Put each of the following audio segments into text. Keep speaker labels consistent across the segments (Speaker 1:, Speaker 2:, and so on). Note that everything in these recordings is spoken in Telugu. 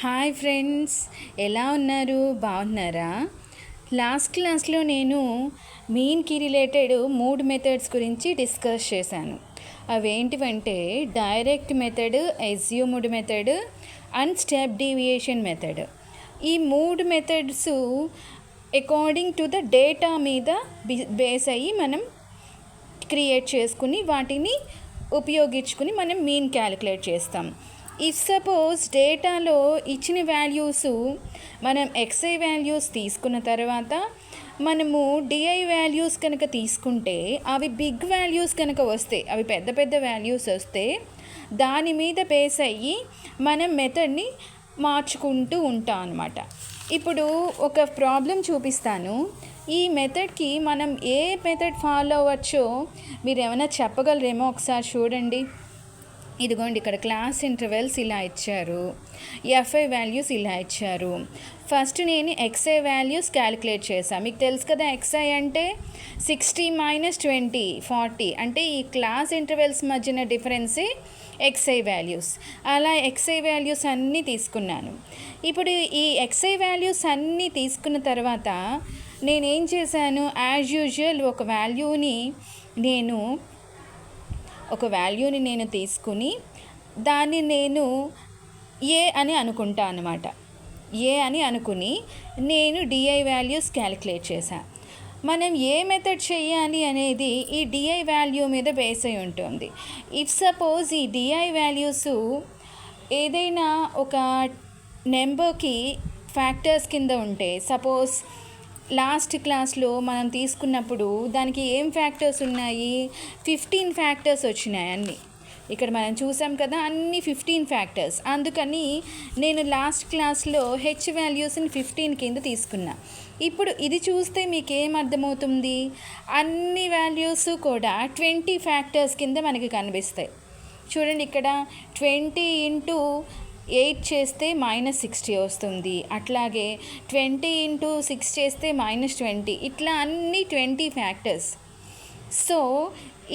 Speaker 1: హాయ్ ఫ్రెండ్స్, ఎలా ఉన్నారు? బాగున్నారా? లాస్ట్ క్లాస్లో నేను మీన్కి రిలేటెడ్ 3 మెథడ్స్ గురించి డిస్కస్ చేశాను. అవేంటివంటే direct method, assumed method and step deviation method. ఈ 3 methods according to the data మీద బేస్ అయ్యి మనం క్రియేట్ చేసుకుని వాటిని ఉపయోగించుకుని మనం మీన్ క్యాలిక్యులేట్ చేస్తాం. ఇఫ్ సపోజ్ డేటాలో ఇచ్చిన వాల్యూస్ మనం ఎక్స్ఐ వాల్యూస్ తీసుకున్న తర్వాత మనము డిఐ వాల్యూస్ కనుక తీసుకుంటే అవి బిగ్ వాల్యూస్ కనుక వస్తే, అవి పెద్ద పెద్ద వాల్యూస్ వస్తే దాని మీద బేస్ అయ్యి మనం మెథడ్ని మార్చుకుంటూ ఉంటాం అన్నమాట. ఇప్పుడు ఒక ప్రాబ్లం చూపిస్తాను. ఈ మెథడ్కి మనం ఏ మెథడ్ ఫాలో అవ్వచ్చో మీరు ఏమైనా చెప్పగలరేమో ఒకసారి చూడండి. ఇదిగోండి, ఇక్కడ క్లాస్ ఇంటర్వెల్స్ ఇలా ఇచ్చారు, ఎఫ్ఐ వాల్యూస్ ఇలా ఇచ్చారు. ఫస్ట్ నేను ఎక్స్ఐ వాల్యూస్ క్యాలిక్యులేట్ చేశాను. మీకు తెలుసు కదా, ఎక్స్ఐ అంటే 60 - 20 40, అంటే ఈ క్లాస్ ఇంటర్వెల్స్ మధ్యన డిఫరెన్సే ఎక్స్ఐ వాల్యూస్. అలా ఎక్స్ఐ వాల్యూస్ అన్నీ తీసుకున్నాను. ఇప్పుడు ఈ ఎక్స్ఐ వాల్యూస్ అన్నీ తీసుకున్న తర్వాత నేనేం చేశాను, యాజ్ యూజువల్ ఒక వాల్యూని నేను తీసుకుని దాన్ని నేను ఏ అని అనుకుంటా అన్నమాట. ఏ అని అనుకుని నేను డిఐ వాల్యూస్ క్యాలిక్యులేట్ చేశాను. మనం ఏ మెథడ్ చేయాలి అనేది ఈ డిఐ వాల్యూ మీద బేస్ అయి ఉంటుంది. ఇఫ్ సపోజ్ ఈ డిఐ వాల్యూస్ ఏదైనా ఒక నెంబర్కి ఫ్యాక్టర్స్ కింద ఉంటే, సపోజ్ లాస్ట్ క్లాస్లో మనం తీసుకున్నప్పుడు దానికి ఏం ఫ్యాక్టర్స్ ఉన్నాయి, 15 ఫ్యాక్టర్స్ వచ్చినాయి అన్నీ. ఇక్కడ మనం చూసాం కదా, అన్ని 15 ఫ్యాక్టర్స్. అందుకని నేను లాస్ట్ క్లాస్లో హెచ్ వాల్యూస్ని 15 కింద తీసుకున్నా. ఇప్పుడు ఇది చూస్తే మీకు ఏం అర్థమవుతుంది, అన్ని వాల్యూస్ కూడా 20 ఫ్యాక్టర్స్ కింద మనకి కనిపిస్తాయి. చూడండి, ఇక్కడ 20 × 8 చేస్తే -60 వస్తుంది. అట్లాగే 20 × 6 చేస్తే -20. ఇట్లా అన్ని 20 ఫ్యాక్టర్స్. సో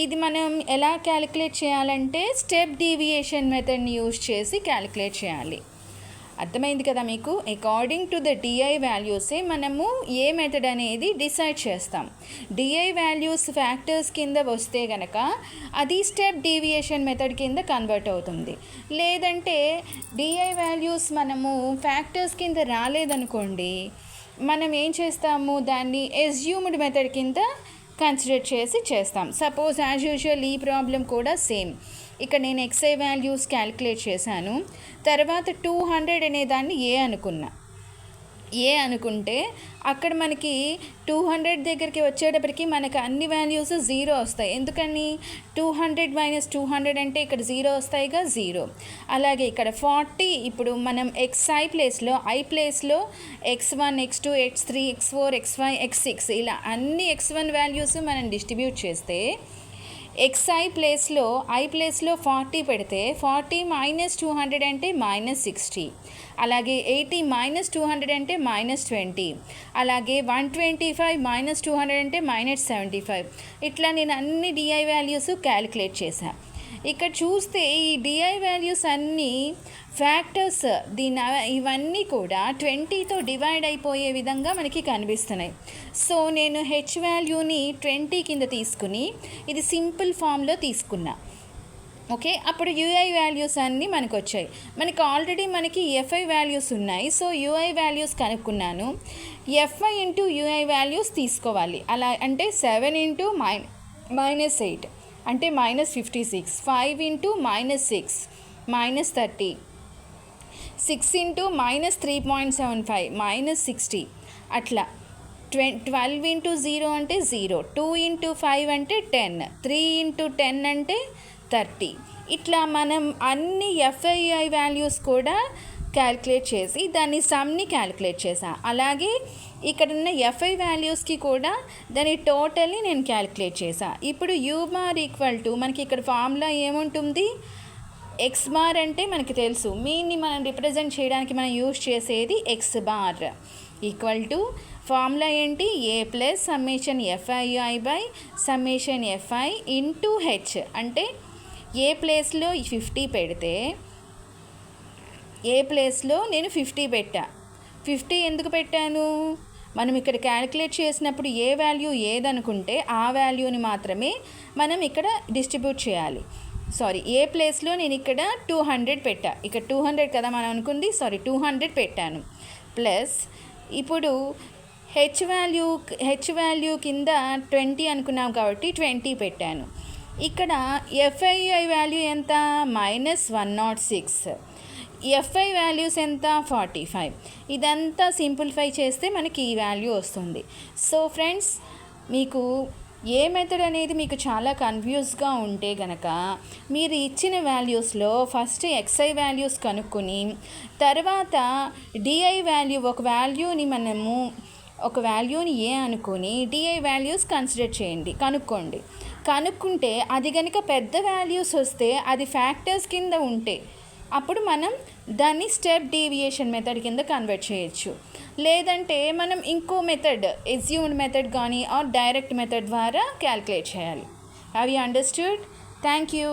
Speaker 1: ఇది మనం ఎలా క్యాలిక్యులేట్ చేయాలంటే స్టెప్ డీవియేషన్ మెథడ్ని యూజ్ చేసి క్యాలిక్యులేట్ చేయాలి. అర్థమైంది కదా మీకు? అకార్డింగ్ టు ద డిఐ వాల్యూసే మనము ఏ మెథడ్ అనేది డిసైడ్ చేస్తాం. డిఐ వాల్యూస్ ఫ్యాక్టర్స్ కింద వస్తే కనుక అది స్టెప్ డీవియేషన్ మెథడ్ కింద కన్వర్ట్ అవుతుంది. లేదంటే డిఐ వాల్యూస్ మనము ఫ్యాక్టర్స్ కింద రాలేదనుకోండి, మనం ఏం చేస్తాము, దాన్ని అస్యూమ్డ్ మెథడ్ కింద కన్సిడర్ చేస్తాం. సపోజ్ యాజ్ యూజువల్ ఈ ప్రాబ్లం కూడా సేమ్. ఇక్కడ నేను ఎక్స్ఐ వాల్యూస్ క్యాలిక్యులేట్ చేశాను. తర్వాత 200 అనేదాన్ని ఏ అనుకుంటే అక్కడ మనకి 200 దగ్గరికి వచ్చేటప్పటికి మనకు అన్ని వాల్యూస్ 0 వస్తాయి. ఎందుకని, 200 - 200 అంటే ఇక్కడ 0 వస్తాయిగా, 0. అలాగే ఇక్కడ 40, ఇప్పుడు మనం ఐ ప్లేస్లో x1, x2, x3, x4, x5, x6 ఇలా అన్ని x1 వాల్యూస్ మనం డిస్ట్రిబ్యూట్ చేస్తే ఐ ప్లేస్లో 40 పెడితే 40 - 200 అంటే -60. అలాగే 80 - 200 అంటే -20. అలాగే 125 - 200 అంటే -75. ఇట్లా నేను అన్ని డిఐ వాల్యూస్ క్యాలిక్యులేట్ చేశాను. ఇక్కడ చూస్తే ఈ డిఐ వాల్యూస్ అన్నీ ఫ్యాక్టర్స్ ఇవన్నీ కూడా 20తో డివైడ్ అయిపోయే విధంగా మనకి కనిపిస్తున్నాయి. సో నేను హెచ్ వాల్యూని 20 కింద తీసుకుని ఇది సింపుల్ ఫామ్లో తీసుకున్నా. ఓకే, అప్పుడు యూఐ వాల్యూస్ అన్నీ మనకు వచ్చాయి. మనకి ఎఫ్ఐ వాల్యూస్ ఉన్నాయి. సో యూఐ వాల్యూస్ కనుక్కున్నాను. ఎఫ్ఐ × యూఐ వాల్యూస్ తీసుకోవాలి. అలా అంటే 7 × -8 అంటే -56, 5 × -6 -30, 6 × -3.75 -60. అట్లా 12 × 0 అంటే 0, 2 × 5 అంటే 10, 3 × 10 అంటే 30. ఇట్లా మనం అన్ని ఎఫ్ఐఐ వాల్యూస్ కూడా క్యాలిక్యులేట్ చేసి దాన్ని సమ్ని క్యాలిక్యులేట్ చేశాను. అలాగే ఇక్కడ ఉన్న ఎఫ్ఐ వాల్యూస్కి కూడా దాని టోటల్ని నేను క్యాలిక్యులేట్ చేశాను. ఇప్పుడు యూ బార్ ఈక్వల్ టు, మనకి ఇక్కడ ఫార్ములా ఏముంటుంది, ఎక్స్ బార్ అంటే మనకి తెలుసు, మీన్ని మనం రిప్రజెంట్ చేయడానికి మనం యూజ్ చేసేది x bar equal to formula ఏంటి, A plus summation f i i by summation f i into h. అంటే ఏ ప్లేస్లో 50 పెడితే ఏ ప్లేస్లో నేను 50 పెట్టా. 50 ఎందుకు పెట్టాను? మనం ఇక్కడ క్యాలిక్యులేట్ చేసినప్పుడు ఏ వాల్యూ ఏదనుకుంటే ఆ వాల్యూని మాత్రమే మనం ఇక్కడ డిస్ట్రిబ్యూట్ చేయాలి. ఏ ప్లేస్లో నేను ఇక్కడ 200 పెట్టా. ఇక్కడ 200 కదా మనం అనుకుంది, 200 పెట్టాను. ప్లస్ ఇప్పుడు హెచ్ వాల్యూ కింద 20 అనుకున్నాం కాబట్టి 20 పెట్టాను. ఇక్కడ ఎఫ్ఐఐ వాల్యూ ఎంత? -106. ఎఫ్ఐ వాల్యూస్ ఎంత? 45. ఇదంతా సింప్లిఫై చేస్తే మనకి ఈ వాల్యూ వస్తుంది. సో ఫ్రెండ్స్, మీకు ఏ మెథడ్ అనేది మీకు చాలా కన్ఫ్యూజ్గా ఉంటే గనక మీరు ఇచ్చిన వాల్యూస్లో ఫస్ట్ ఎక్స్ఐ వాల్యూస్ కనుక్కొని తర్వాత డిఐ వాల్యూ ఒక వాల్యూని ఏ అనుకొని డిఐ వాల్యూస్ కన్సిడర్ చేయండి, కనుక్కుంటే అది కనుక పెద్ద వాల్యూస్ వస్తే అది ఫ్యాక్టర్స్ కింద ఉంటే అప్పుడు మనం దాన్ని స్టెప్ డీవియేషన్ మెథడ్ కింద కన్వర్ట్ చేయొచ్చు. లేదంటే మనం ఇంకో మెథడ్, అస్యూమ్డ్ మెథడ్ కానీ ఆర్ డైరెక్ట్ మెథడ్ ద్వారా క్యాల్కులేట్ చేయాలి. Have you understood? Thank you.